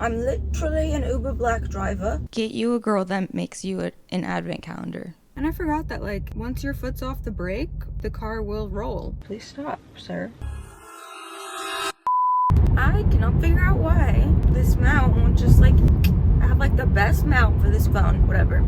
I'm literally an Uber Black driver. Get you a girl that makes you an advent calendar. And I forgot that, like, once your foot's off the brake, the car will roll. Please stop, sir. I cannot figure out why this mount won't just like have like the best mount for this phone. Whatever.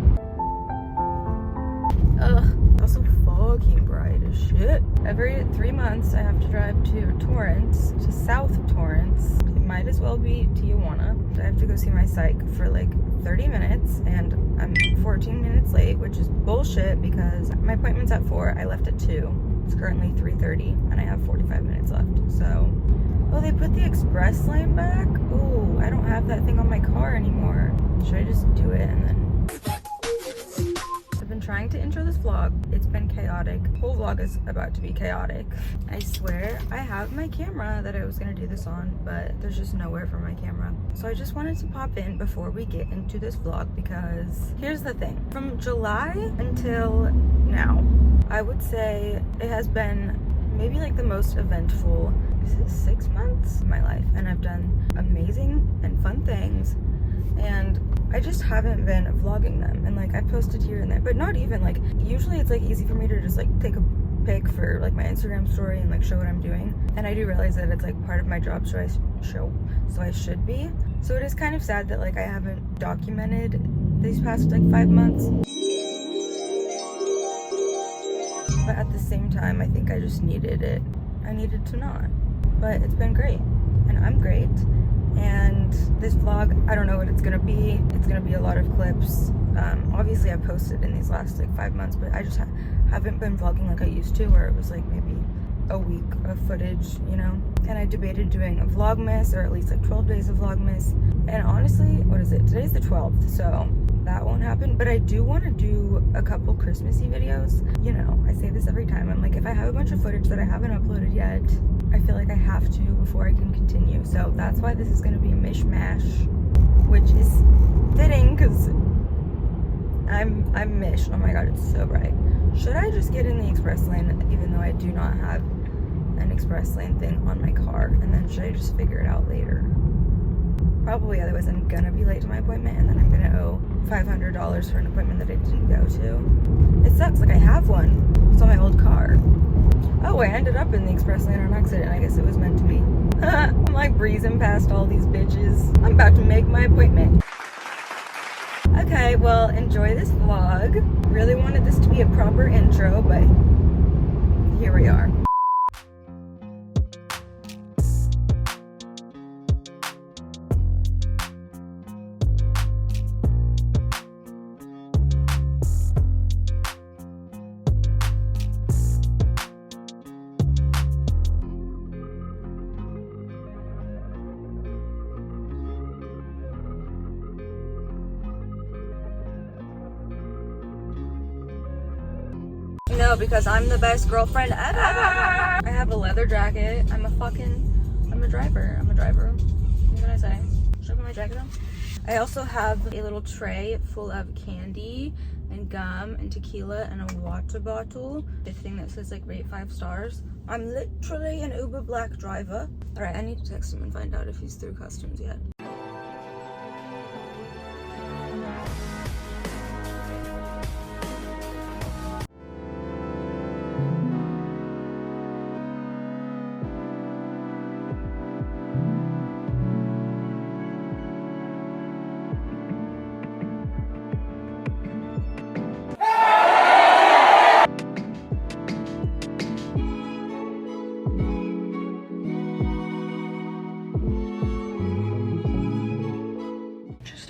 Ugh, that's so fucking bright as shit. Every 3 months I have to drive to Torrance, to South Torrance. It might as well be Tijuana. I have to go see my psych for like 30 minutes and I'm 14 minutes late, which is bullshit because my appointment's at 4. I left at 2. It's currently 3:30 and I have 45 minutes left. So, oh, they put the express lane back? Oh, I don't have that thing on my car anymore. Should I just do it and then... I've been trying to intro this vlog. It's been chaotic. The whole vlog is about to be chaotic. I swear, I have my camera that I was gonna do this on, but there's just nowhere for my camera. So I just wanted to pop in before we get into this vlog because here's the thing. From July until now, I would say it has been maybe like the most eventful, is it 6 months of my life, and I've done amazing and fun things, and I just haven't been vlogging them. And like I've posted here and there, but not even like, usually it's like easy for me to just like take a pic for like my Instagram story and like show what I'm doing, and I do realize that it's like part of my job, so I should be. So it is kind of sad that like I haven't documented these past like 5 months. But at the same time, I think I just needed it. I needed to not. But it's been great. And I'm great. And this vlog, I don't know what it's gonna be. It's gonna be a lot of clips. Obviously I've posted in these last like 5 months, but I just haven't been vlogging like I used to, where it was like maybe a week of footage, you know? And I debated doing a vlogmas, or at least like 12 days of vlogmas. And honestly, what is it? Today's the 12th, so that won't happen. But I do want to do a couple Christmassy videos. You know, I say this every time. I'm like, if I have a bunch of footage that I haven't uploaded yet, I feel like I have to before I can continue. So that's why this is going to be a mishmash, which is fitting because I'm mish. Oh my god, it's so bright. Should I just get in the express lane even though I do not have an express lane thing on my car? And then should I just figure it out later? Probably, otherwise I'm gonna be late to my appointment and then I'm gonna owe $500 for an appointment that I didn't go to. It sucks, like I have one. It's on my old car. Oh, I ended up in the express lane on accident. I guess it was meant to be. I'm like breezing past all these bitches. I'm about to make my appointment. Okay, well, enjoy this vlog. Really wanted this to be a proper intro, but here we are. No, because I'm the best girlfriend ever. I have a leather jacket. I'm a driver. I'm a driver. What can I say? Should I put my jacket on? I also have a little tray full of candy and gum and tequila and a water bottle. The thing that says like rate 5 stars. I'm literally an Uber Black driver. All right, I need to text him and find out if he's through customs yet.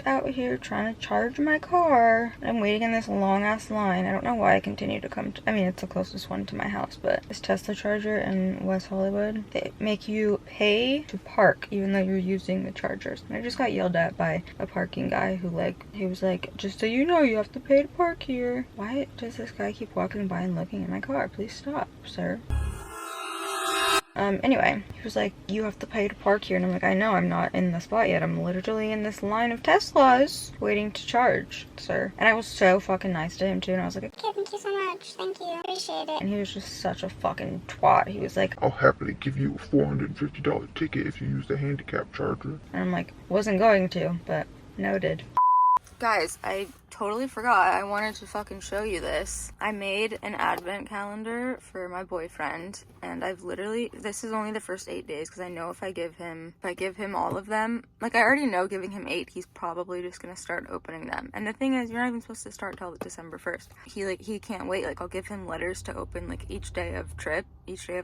Out here trying to charge my car. I'm waiting in this long ass line. I don't know why I continue to come I mean, it's the closest one to my house, but this Tesla charger in West Hollywood, they make you pay to park even though you're using the chargers. And I just got yelled at by a parking guy who he was like, just so you know, you have to pay to park here. Why does this guy keep walking by and looking at my car? Please stop, sir. Anyway, he was like, you have to pay to park here. And I'm like, I know, I'm not in the spot yet. I'm literally in this line of Teslas waiting to charge, sir. And I was so fucking nice to him too. And I was like, Okay, thank you so much. Thank you. Appreciate it. and he was just such a fucking twat. He was like, I'll happily give you a $450 ticket if you use the handicap charger. and I'm like, wasn't going to, but noted. Guys, I totally forgot. I wanted to fucking show you this. I made an advent calendar for my boyfriend, and I've literally, this is only the first 8 days, because I know if I give him all of them, like I already know giving him 8, he's probably just gonna start opening them. And the thing is, you're not even supposed to start till December 1st. He can't wait. Like, I'll give him letters to open like each day of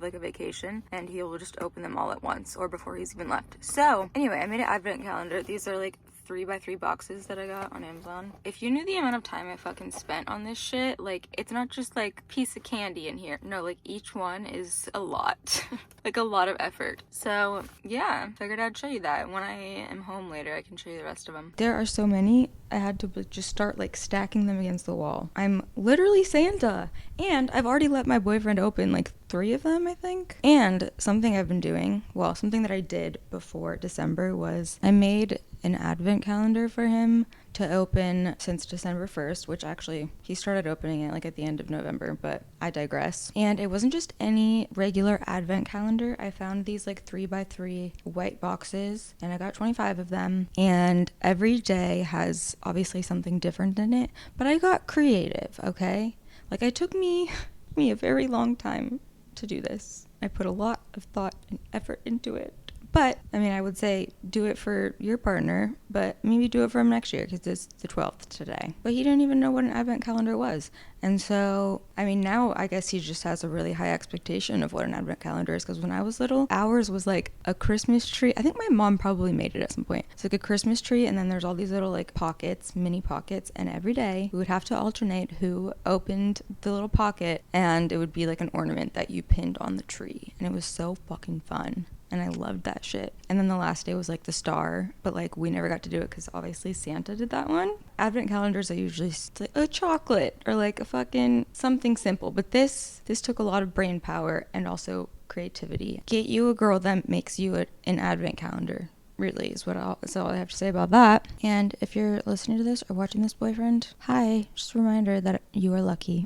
like a vacation, and he will just open them all at once or before he's even left. So anyway, I made an advent calendar. These are like 3x3 boxes that I got on Amazon. If you knew the amount of time I fucking spent on this shit, like, it's not just like a piece of candy in here. No, like each one is a lot. Like a lot of effort. So yeah, figured I'd show you that. When I am home later, I can show you the rest of them. There are so many, I had to just start like stacking them against the wall. I'm literally Santa, and I've already let my boyfriend open like 3 of them, I think. And something I've been doing, well, something that I did before December was I made an advent calendar for him to open since December 1st, which actually he started opening it like at the end of November, but I digress. And it wasn't just any regular advent calendar. I found these like 3x3 white boxes, and I got 25 of them, and every day has obviously something different in it, but I got creative, okay? Like, it took me a very long time to do this. I put a lot of thought and effort into it. But, I mean, I would say do it for your partner, but maybe do it for him next year, because it's the 12th today. But he didn't even know what an advent calendar was. And so, I mean, now I guess he just has a really high expectation of what an advent calendar is, because when I was little, ours was like a Christmas tree. I think my mom probably made it at some point. It's like a Christmas tree, and then there's all these little like pockets, mini pockets, and every day we would have to alternate who opened the little pocket, and it would be like an ornament that you pinned on the tree. And it was so fucking fun. And I loved that shit. And then the last day was like the star, but like we never got to do it because obviously Santa did that one. Advent calendars are usually like a chocolate or like a fucking something simple, but this took a lot of brain power and also creativity. Get you a girl that makes you an advent calendar. Really is all I have to say about that. And if you're listening to this or watching this, boyfriend, hi, just a reminder that you are lucky.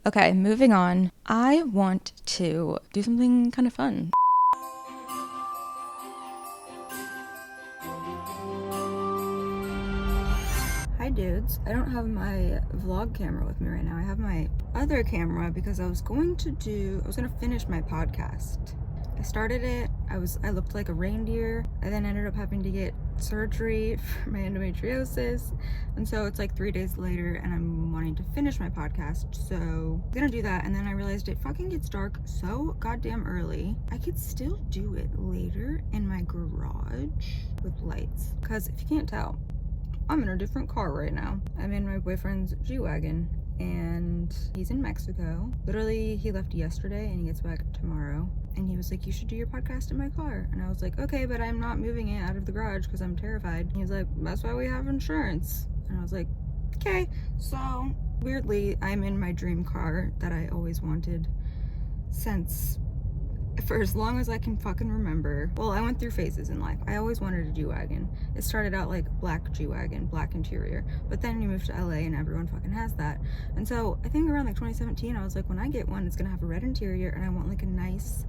Okay, moving on. I want to do something kind of fun. Hi dudes, I don't have my vlog camera with me right now. I have my other camera because I was gonna finish my podcast. I started it, I looked like a reindeer. I then ended up having to get surgery for my endometriosis. And so it's like 3 days later and I'm wanting to finish my podcast. So I'm gonna do that, and then I realized it fucking gets dark so goddamn early. I could still do it later in my garage with lights. Cause if you can't tell, I'm in a different car right now. I'm in my boyfriend's G-Wagon, and he's in Mexico. Literally, he left yesterday and he gets back tomorrow. And he was like, you should do your podcast in my car. And I was like, okay, but I'm not moving it out of the garage because I'm terrified. And he was like, that's why we have insurance. And I was like, okay. So weirdly, I'm in my dream car that I always wanted since for as long as I can fucking remember. Well, I went through phases in life. I always wanted a G-Wagon. It started out like black G-Wagon, black interior, but then you move to LA and everyone fucking has that. And so I think around like 2017, I was like, when I get one, it's gonna have a red interior and I want like a nice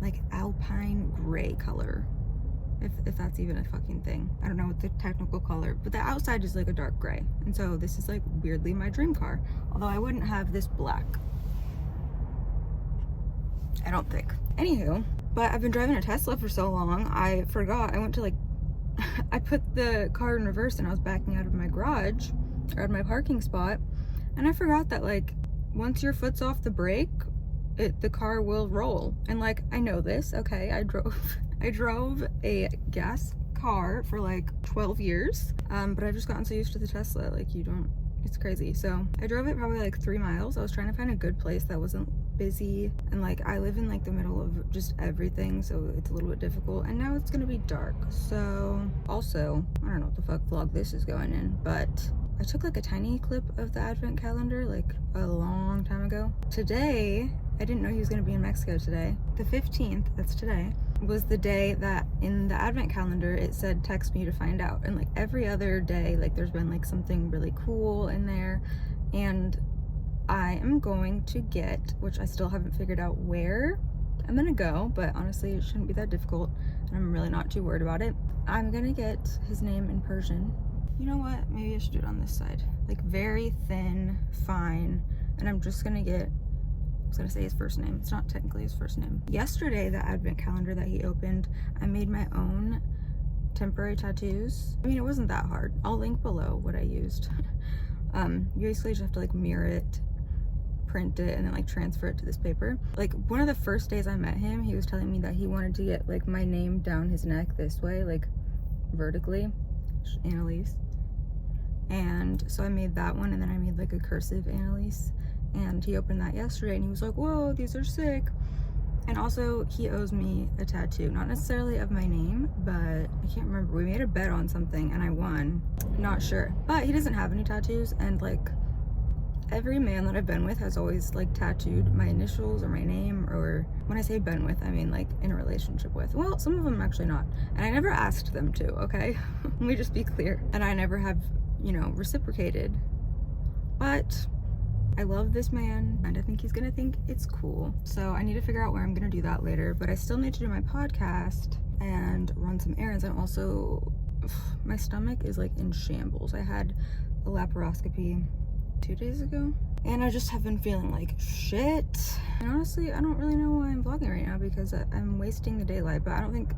like alpine gray color. If that's even a fucking thing. I don't know what the technical color, but the outside is like a dark gray. And so this is like weirdly my dream car. Although I wouldn't have this black, I don't think. Anywho, but I've been driving a Tesla for so long, I forgot. I went to like, I put the car in reverse and I was backing out of my garage, or out of my parking spot, and I forgot that like, once your foot's off the brake, the car will roll. And like, I know this, okay? I drove a gas car for like 12 years, but I've just gotten so used to the Tesla, like it's crazy. So I drove it probably like 3 miles. I was trying to find a good place that wasn't busy, and like I live in like the middle of just everything, so it's a little bit difficult. And now it's gonna be dark, so also I don't know what the fuck vlog this is going in, but I took like a tiny clip of the advent calendar like a long time ago. Today I didn't know he was gonna be in Mexico today. The 15th, that's today, was the day that in the advent calendar it said text me to find out. And like every other day, like there's been like something really cool in there. And I am going to get, which I still haven't figured out where I'm gonna go, but honestly it shouldn't be that difficult and I'm really not too worried about it. I'm gonna get his name in Persian. You know what, maybe I should do it on this side. Like very thin, fine, and I'm just gonna get, I was gonna say his first name. It's not technically his first name. Yesterday, the advent calendar that he opened, I made my own temporary tattoos. I mean, it wasn't that hard. I'll link below what I used. You basically just have to like mirror it, print it, and then like transfer it to this paper. Like one of the first days I met him, he was telling me that he wanted to get like my name down his neck this way, like vertically, Annalise. And so I made that one, and then I made like a cursive Annalise. And he opened that yesterday and he was like, whoa, these are sick. And also he owes me a tattoo, not necessarily of my name, but I can't remember. We made a bet on something and I won. Not sure. But he doesn't have any tattoos, and like every man that I've been with has always like tattooed my initials or my name, or when I say been with, I mean like in a relationship with. Well, some of them actually not. And I never asked them to, okay? Let me just be clear. And I never have, you know, reciprocated. But I love this man and I think he's gonna think it's cool. So I need to figure out where I'm gonna do that later, but I still need to do my podcast and run some errands. And also, my stomach is like in shambles. I had a laparoscopy 2 days ago and I just have been feeling like shit. And honestly, I don't really know why I'm vlogging right now, because I'm wasting the daylight. But I don't think,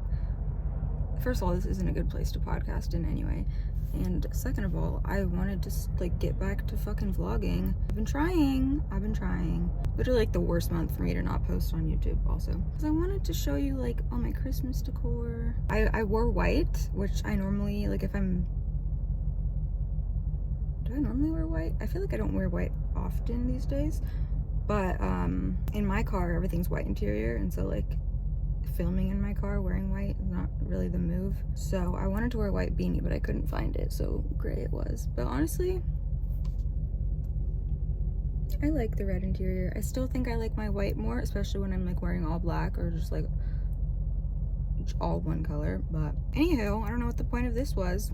first of all, this isn't a good place to podcast in anyway. And second of all, I wanted to like get back to fucking vlogging. I've been trying. Literally like the worst month for me to not post on YouTube also. Because I wanted to show you like all my Christmas decor. I wore white, which I normally, like if I'm, do I normally wear white? I feel like I don't wear white often these days. But in my car, everything's white interior. And so like filming in my car wearing white is not really the move. So I wanted to wear a white beanie, but I couldn't find it, so gray it was. But honestly, I like the red interior. I still think I like my white more, especially when I'm like wearing all black or just like all one color. But anywho, I don't know what the point of this was.